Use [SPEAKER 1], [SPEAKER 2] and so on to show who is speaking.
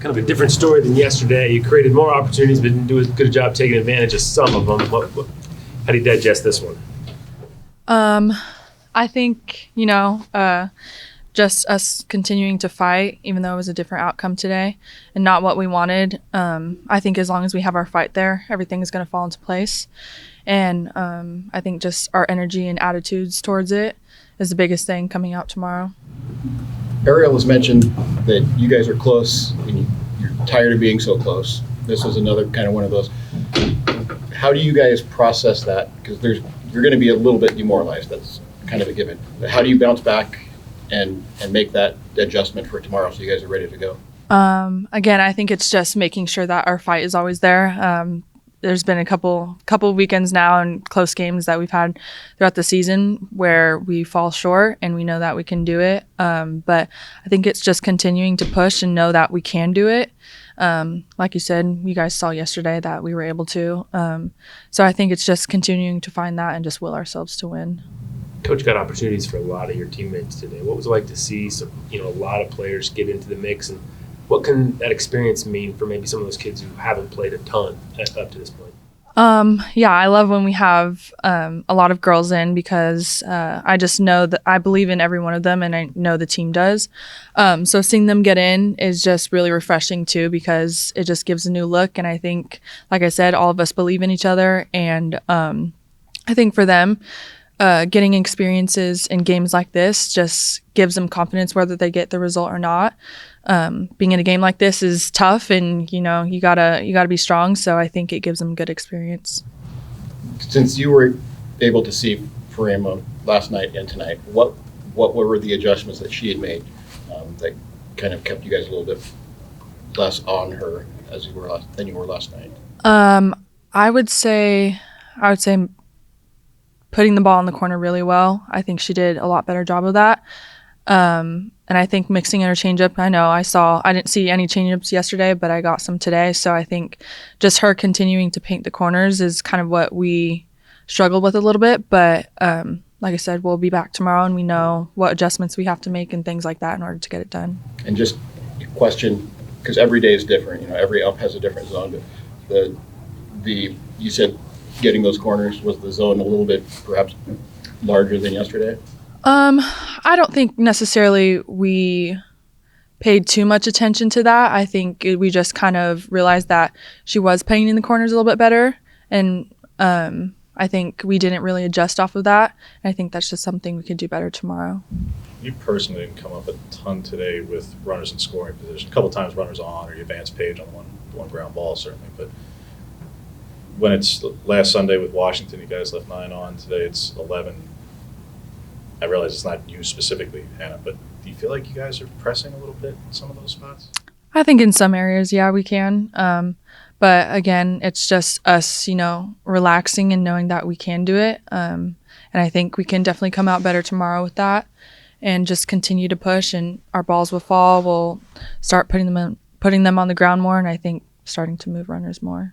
[SPEAKER 1] kind of a different story than yesterday. You created more opportunities, but didn't do as good a job taking advantage of some of them. How do you digest this one?
[SPEAKER 2] I think, just us continuing to fight, even though it was a different outcome today and not what we wanted. I think as long as we have our fight there, everything is going to fall into place. And I think just our energy and attitudes towards it is the biggest thing coming out tomorrow.
[SPEAKER 3] Ariel has mentioned that you guys are close and you're tired of being so close. This is another kind of one of those. How do you guys process that? Because you're going to be a little bit demoralized. That's kind of a given. But how do you bounce back and make that adjustment for tomorrow so you guys are ready to go?
[SPEAKER 2] Again, I think it's just making sure that our fight is always there. There's been a couple weekends now and close games that we've had throughout the season where we fall short and we know that we can do it. But I think it's just continuing to push and know that we can do it. Like you said, you guys saw yesterday that we were able to. So I think it's just continuing to find that and just will ourselves to win.
[SPEAKER 1] Coach got opportunities for a lot of your teammates today. What was it like to see a lot of players get into the mix, and what can that experience mean for maybe some of those kids who haven't played a ton up to this point?
[SPEAKER 2] Yeah, I love when we have a lot of girls in because I just know that I believe in every one of them and I know the team does. So seeing them get in is just really refreshing too because it just gives a new look. And I think, like I said, all of us believe in each other. And I think for them, getting experiences in games like this just gives them confidence whether they get the result or not. Being in a game like this is tough and you gotta be strong, so I think it gives them good experience.
[SPEAKER 3] Since you were able to see Farima last night and tonight, what were the adjustments that she had made that kind of kept you guys a little bit less on her than you were last night?
[SPEAKER 2] I would say putting the ball in the corner really well. I think she did a lot better job of that. And I think mixing in her changeup, I didn't see any changeups yesterday, but I got some today. So I think just her continuing to paint the corners is kind of what we struggled with a little bit. But like I said, we'll be back tomorrow and we know what adjustments we have to make and things like that in order to get it done.
[SPEAKER 3] And just a question, because every day is different. Every ump has a different zone. But you said getting those corners, was the zone a little bit perhaps larger than yesterday?
[SPEAKER 2] I don't think necessarily we paid too much attention to that. I think we just kind of realized that she was painting the corners a little bit better. And I think we didn't really adjust off of that. I think that's just something we could do better tomorrow.
[SPEAKER 4] You personally didn't come up a ton today with runners in scoring position. A couple times runners on or you advance page on one ground ball, certainly. But when it's last Sunday with Washington, you guys left 9 on. Today it's 11. I realize it's not you specifically, Hannah, but do you feel like you guys are pressing a little bit in some of those spots?
[SPEAKER 2] I think in some areas, yeah, we can. But again, it's just us, relaxing and knowing that we can do it. And I think we can definitely come out better tomorrow with that and just continue to push and our balls will fall. We'll start putting them on the ground more and I think starting to move runners more.